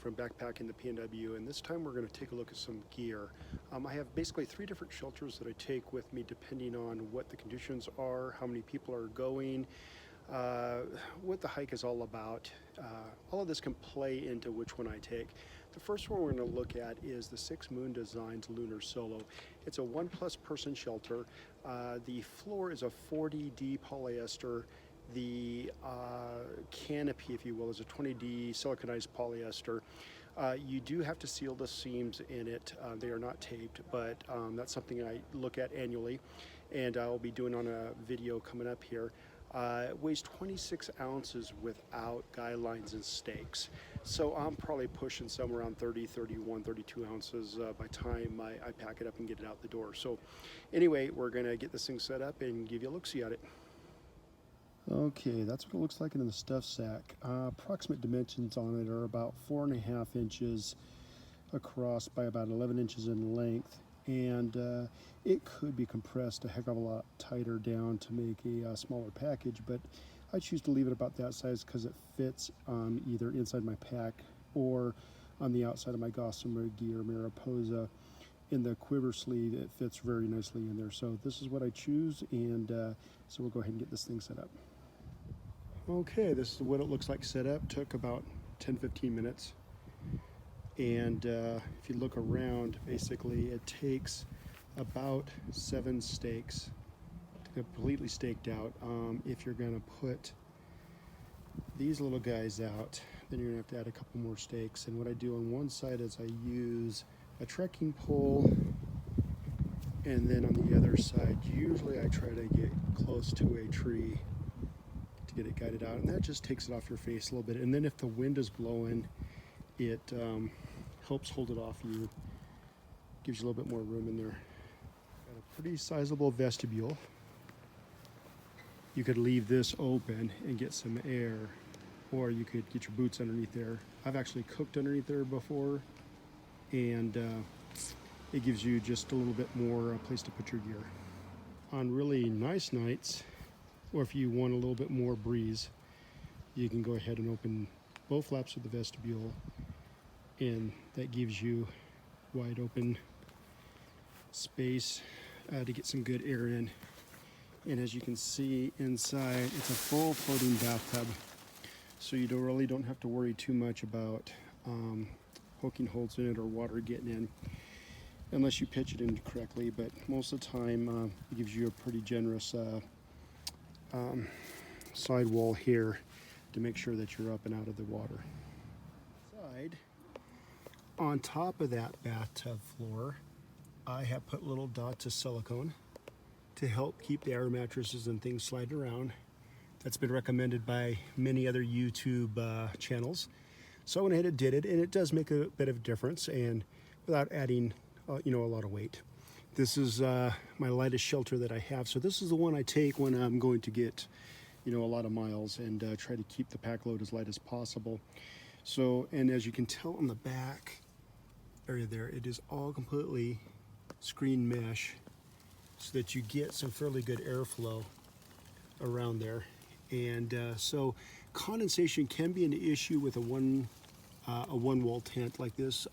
from backpacking the PNW, and this time we're going to take a look at some gear. I have basically 3 different shelters that I take with me depending on what the conditions are, how many people are going, what the hike is all about. All of this can play into which one I take. The first one we're going to look at is the 6 Moon Designs Lunar Solo. It's a 1+ person shelter. The floor is a 40D polyester. The canopy, if you will, is a 20D siliconized polyester. You do have to seal the seams in it. They are not taped, but that's something I look at annually, and I'll be doing on a video coming up here. It weighs 26 ounces without guy lines and stakes. So I'm probably pushing somewhere around 30, 31, 32 ounces by the time I pack it up and get it out the door. So anyway, we're gonna get this thing set up and give you a look-see at it. Okay, that's what it looks like in the stuff sack. Approximate dimensions on it are about 4.5 inches across by about 11 inches in length, and it could be compressed a heck of a lot tighter down to make a smaller package, but I choose to leave it about that size because it fits either inside my pack or on the outside of my Gossamer Gear Mariposa. In the quiver sleeve, it fits very nicely in there. So this is what I choose, and so we'll go ahead and get this thing set up. Okay, this is what it looks like set up. Took about 10-15 minutes. And if you look around, basically it takes about 7 stakes to completely staked out. If you're going to put these little guys out, then you're going to have to add a couple more stakes. And what I do on one side is I use a trekking pole, and then on the other side, usually I try to get close to a tree to get it guided out, and that just takes it off your face a little bit. And then if the wind is blowing, it helps hold it off you, gives you a little bit more room in there. Got a pretty sizable vestibule. You could leave this open and get some air, or you could get your boots underneath there. I've actually cooked underneath there before, and it gives you just a little bit more place to put your gear. On really nice nights, or if you want a little bit more breeze, you can go ahead and open both flaps of the vestibule, and that gives you wide open space to get some good air in. And as you can see inside, it's a full floating bathtub, so you really don't have to worry too much about poking holes in it or water getting in, unless you pitch it in correctly. But most of the time it gives you a pretty generous sidewall here to make sure that you're up and out of the water. On top of that bathtub floor, I have put little dots of silicone to help keep the air mattresses and things sliding around. That's been recommended by many other YouTube channels. So I went ahead and did it, and it does make a bit of a difference, and without adding a lot of weight. This is my lightest shelter that I have, so this is the one I take when I'm going to get a lot of miles, and try to keep the pack load as light as possible. So, and as you can tell on the back area there, it is all completely screen mesh, so that you get some fairly good airflow around there. And so condensation can be an issue with a one wall tent like this,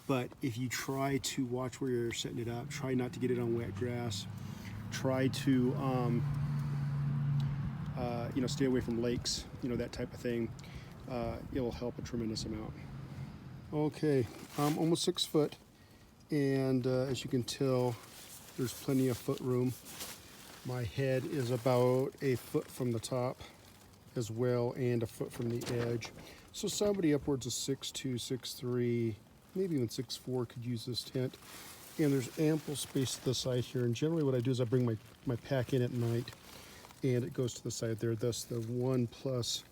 but if you try to watch where you're setting it up, try not to get it on wet grass, try to stay away from lakes, that type of thing, it'll help a tremendous amount. Okay, I'm almost 6 foot, and as you can tell, there's plenty of foot room. My head is about 1 foot from the top as well, and 1 foot from the edge. So somebody upwards of 6'2", 6'3", maybe even 6'4" could use this tent. And there's ample space to the side here. And generally what I do is I bring my pack in at night, and it goes to the side there. Thus the 1+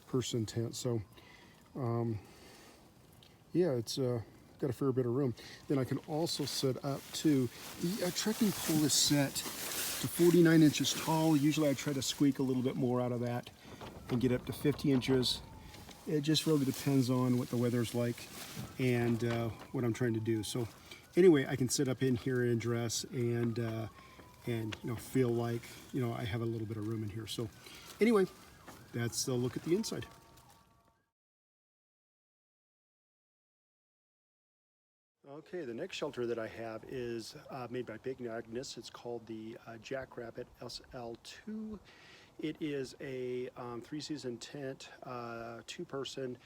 person tent. So yeah, it's got a fair bit of room. Then I can also set up too. The trekking pole is set to 49 inches tall. Usually I try to squeak a little bit more out of that and get up to 50 inches. It just really depends on what the weather's like and what I'm trying to do. So anyway, I can sit up in here and dress and feel like I have a little bit of room in here. So anyway, that's a look at the inside. Okay, the next shelter that I have is made by Big Agnes. It's called the Jackrabbit SL2. It is a 3-season tent, 2-person.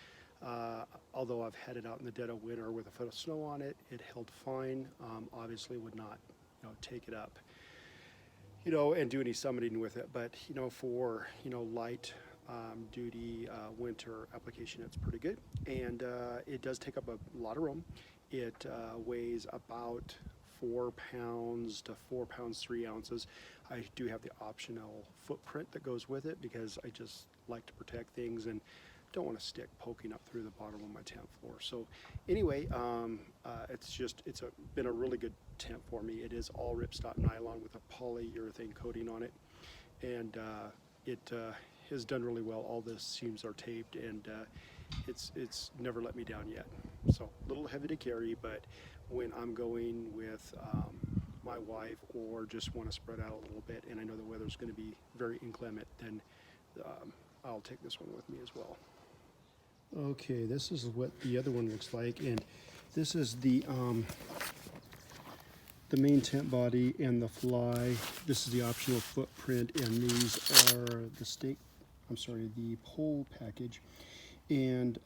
Although I've had it out in the dead of winter with a foot of snow on it, it held fine. Obviously would not, take it up, and do any summiting with it. But, for, light duty winter application, it's pretty good. And it does take up a lot of room. It weighs about 4 pounds to 4 pounds 3 ounces. I do have the optional footprint that goes with it because I just like to protect things and don't want a stick poking up through the bottom of my tent floor. So anyway, it's been a really good tent for me. It is all ripstop nylon with a polyurethane coating on it, and it has done really well. All the seams are taped, and it's never let me down yet. So a little heavy to carry, but when I'm going with my wife or just want to spread out a little bit and I know the weather's going to be very inclement, then I'll take this one with me as well. Okay, this is what the other one looks like, and this is the main tent body and the fly. This is the optional footprint, and these are the pole package, and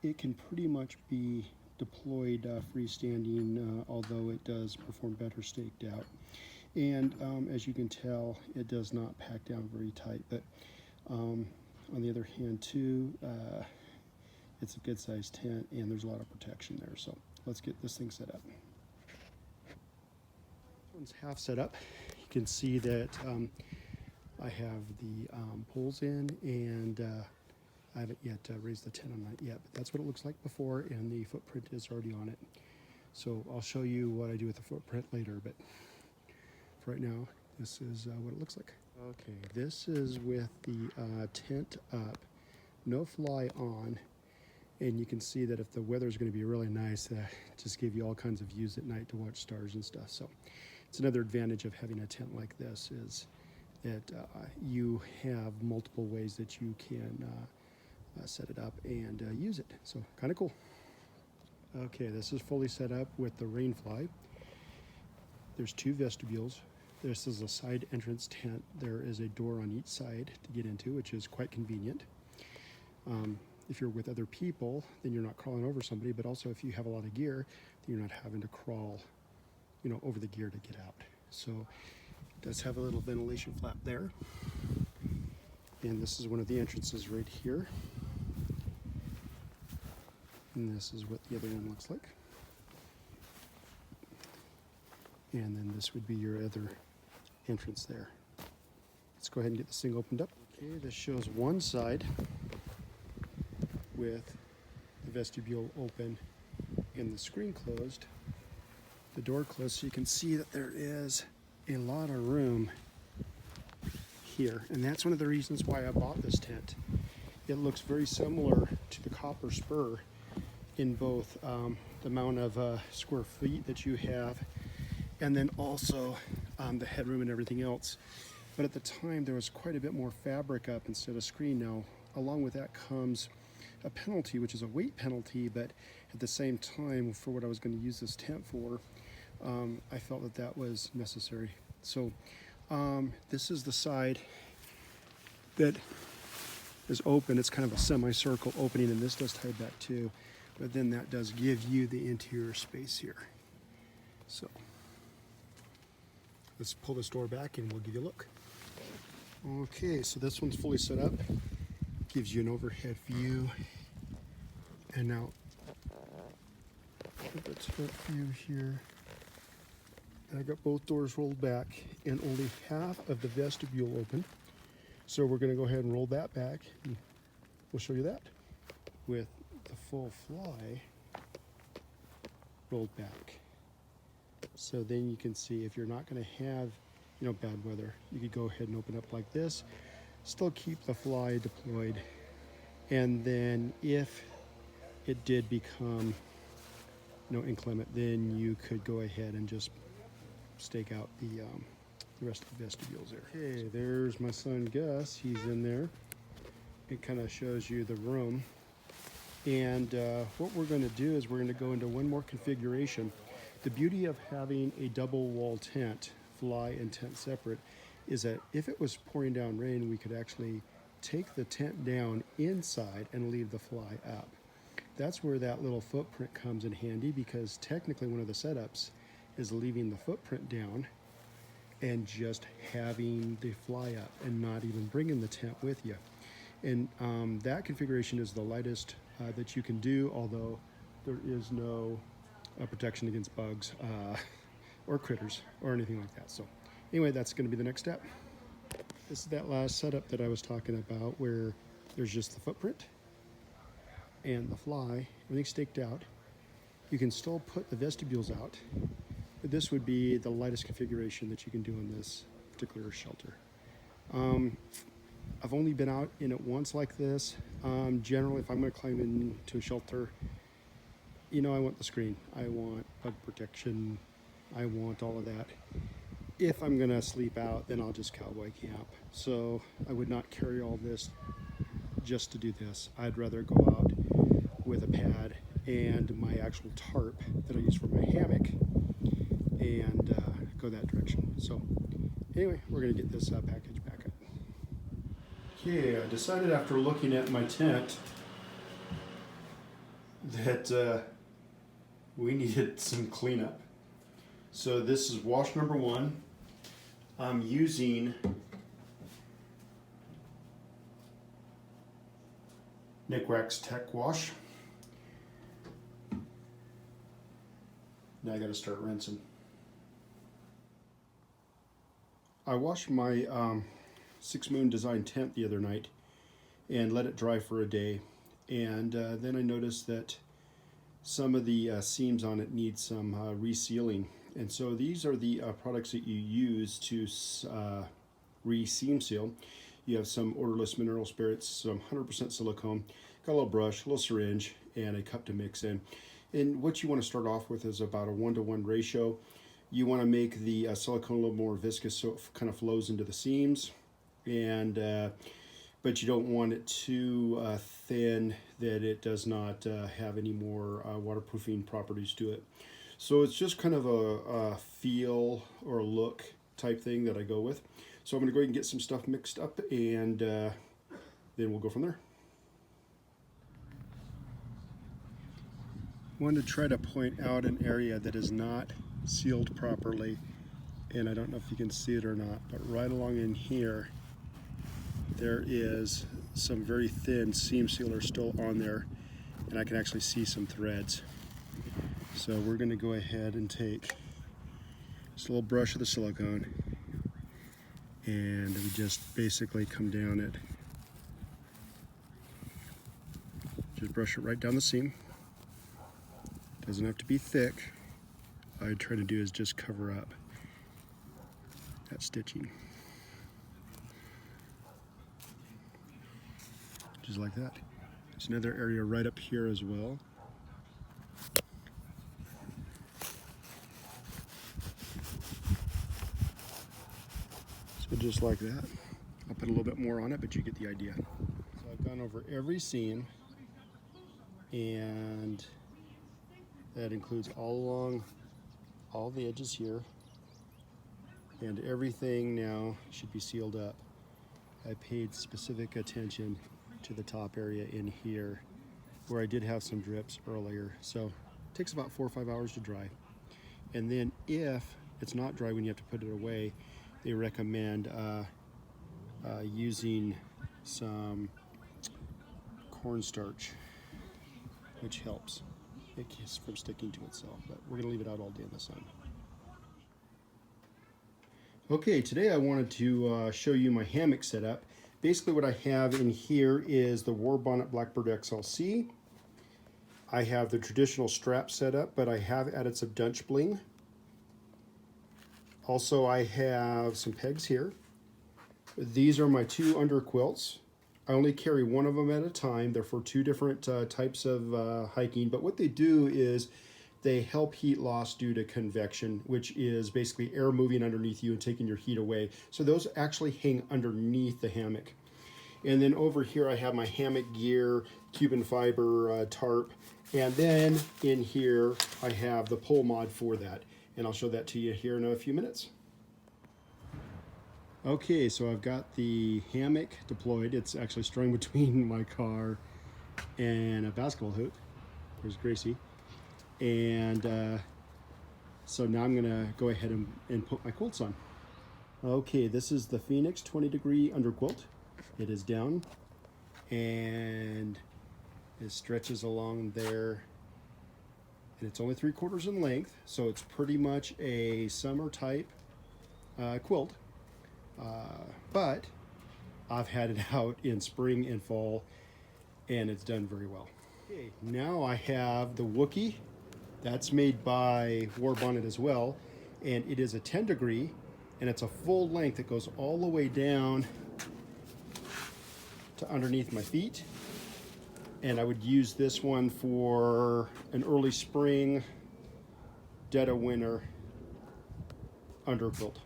it can pretty much be deployed freestanding, although it does perform better staked out. And as you can tell, it does not pack down very tight, but on the other hand too, it's a good sized tent and there's a lot of protection there. So let's get this thing set up. This one's half set up. You can see that I have the poles in, and I haven't yet raised the tent on that yet, but that's what it looks like before, and the footprint is already on it. So I'll show you what I do with the footprint later, but for right now, this is what it looks like. Okay, this is with the tent up, no fly on, and you can see that if the weather is going to be really nice, just give you all kinds of views at night to watch stars and stuff. So it's another advantage of having a tent like this is that you have multiple ways that you can set it up and use it. So kind of cool. Okay, this is fully set up with the rain fly. There's 2 vestibules. This is a side entrance tent. There is a door on each side to get into, which is quite convenient. If you're with other people, then you're not crawling over somebody, but also if you have a lot of gear, then you're not having to crawl, over the gear to get out. So it does have a little ventilation flap there. And this is one of the entrances right here. And this is what the other one looks like. And then this would be your other entrance there. Let's go ahead and get this thing opened up. Okay, this shows one side with the vestibule open and the screen closed, the door closed, so you can see that there is a lot of room here. And that's one of the reasons why I bought this tent. It looks very similar to the copper spur in both the amount of square feet that you have, and then also the headroom and everything else. But at the time, there was quite a bit more fabric up instead of screen. Now, along with that comes a penalty, which is a weight penalty, but at the same time, for what I was going to use this tent for, I felt that that was necessary. So this is the side that is open. It's kind of a semicircle opening, and this does tie back too, but then that does give you the interior space here. So let's pull this door back and we'll give you a look. Okay, so this one's fully set up. Gives you an overhead view. And now, the top view here. And I got both doors rolled back and only half of the vestibule open. So we're gonna go ahead and roll that back, and we'll show you that. With the full fly rolled back. So then you can see if you're not gonna have, bad weather, you could go ahead and open up like this, still keep the fly deployed, and then if it did become inclement, then you could go ahead and just stake out the rest of the vestibules there. Okay, there's my son Gus. He's in there. It kind of shows you the room. And what we're going to do is we're going to go into one more configuration. The beauty of having a double wall tent, fly and tent separate, is that if it was pouring down rain, we could actually take the tent down inside and leave the fly up. That's where that little footprint comes in handy, because technically one of the setups is leaving the footprint down and just having the fly up and not even bringing the tent with you. And that configuration is the lightest that you can do, although there is no protection against bugs or critters or anything like that. So anyway, that's going to be the next step. This is that last setup that I was talking about, where there's just the footprint and the fly, everything's staked out. You can still put the vestibules out, but this would be the lightest configuration that you can do in this particular shelter. I've only been out in it once like this. Generally, if I'm going to climb into a shelter, you know, I want the screen. I want bug protection. I want all of that. If I'm going to sleep out, then I'll just cowboy camp. So I would not carry all this just to do this. I'd rather go out with a pad and my actual tarp that I use for my hammock and go that direction. So anyway, we're going to get this package back up. Okay, I decided after looking at my tent that we needed some cleanup. So this is wash number 1. I'm using Wax Tech Wash. Now I got to start rinsing. I washed my 6 Moon Design tent the other night and let it dry for a day, and then I noticed that some of the seams on it need some resealing, and so these are the products that you use to re-seam seal. You have some odorless mineral spirits, some 100% silicone, got a little brush, a little syringe, and a cup to mix in. And what you want to start off with is about a 1-to-1 ratio. You want to make the silicone a little more viscous so it kind of flows into the seams, and but you don't want it too thin that it does not have any more waterproofing properties to it. So it's just kind of a feel or look type thing that I go with. So I'm going to go ahead and get some stuff mixed up, and then we'll go from there. I wanted to try to point out an area that is not sealed properly, and I don't know if you can see it or not, but right along in here there is some very thin seam sealer still on there, and I can actually see some threads. So we're going to go ahead and take just a little brush of the silicone, and we just basically come down it. Just brush it right down the seam. Doesn't have to be thick. All I try to do is just cover up that stitching. Just like that. There's another area right up here as well. So just like that. I'll put a little bit more on it, but you get the idea. So I've gone over every seam, and that includes all along all the edges here, and everything now should be sealed up. I paid specific attention to the top area in here where I did have some drips earlier. So it takes about 4 or 5 hours to dry. And then if it's not dry when you have to put it away, they recommend using some cornstarch, which helps. It keeps from sticking to itself, but we're going to leave it out all day in the sun. Okay, today I wanted to show you my hammock setup. Basically what I have in here is the Warbonnet Blackbird XLC. I have the traditional strap setup, but I have added some Dutch bling. Also, I have some pegs here. These are my 2 under quilts. I only carry one of them at a time. They're for 2 different types of hiking, but what they do is they help heat loss due to convection, which is basically air moving underneath you and taking your heat away. So those actually hang underneath the hammock. And then over here I have my Hammock Gear Cuban fiber tarp. And then in here I have the pole mod for that. And I'll show that to you here in a few minutes. Okay, so I've got the hammock deployed. It's actually strung between my car and a basketball hoop. There's Gracie. And so now I'm gonna go ahead and put my quilts on. Okay, this is the Phoenix 20-degree underquilt. It is down and it stretches along there. And it's only 3/4 in length, so it's pretty much a summer type quilt. But I've had it out in spring and fall and it's done very well. Okay, now I have the Wooki. That's made by Warbonnet as well, and it is a 10-degree and it's a full length. It goes all the way down to underneath my feet, and I would use this one for an early spring, dead of winter underquilt.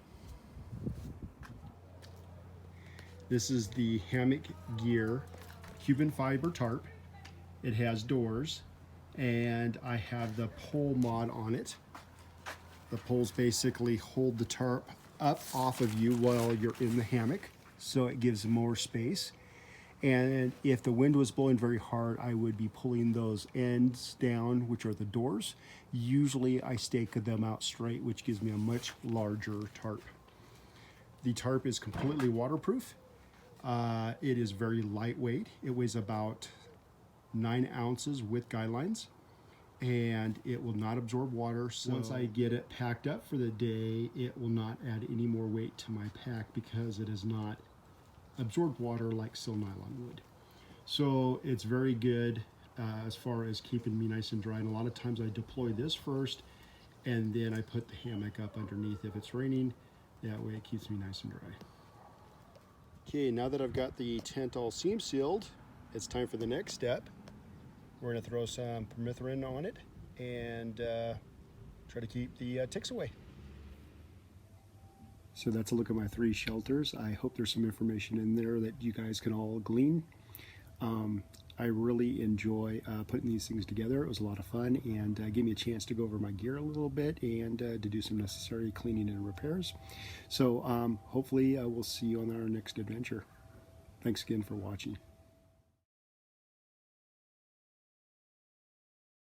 This is the Hammock Gear Cuban fiber tarp. It has doors, and I have the pole mod on it. The poles basically hold the tarp up off of you while you're in the hammock, so it gives more space. And if the wind was blowing very hard, I would be pulling those ends down, which are the doors. Usually I stake them out straight, which gives me a much larger tarp. The tarp is completely waterproof. It is very lightweight. It weighs about 9 ounces with guidelines, and it will not absorb water. So once I get it packed up for the day, it will not add any more weight to my pack because it has not absorbed water like sil nylon would. So it's very good as far as keeping me nice and dry. And a lot of times I deploy this first, and then I put the hammock up underneath if it's raining. That way it keeps me nice and dry. Okay, now that I've got the tent all seam sealed, it's time for the next step. We're going to throw some permethrin on it and try to keep the ticks away. So that's a look at my 3 shelters. I hope there's some information in there that you guys can all glean. I really enjoy putting these things together. It was a lot of fun and gave me a chance to go over my gear a little bit and to do some necessary cleaning and repairs. So hopefully we'll see you on our next adventure. Thanks again for watching.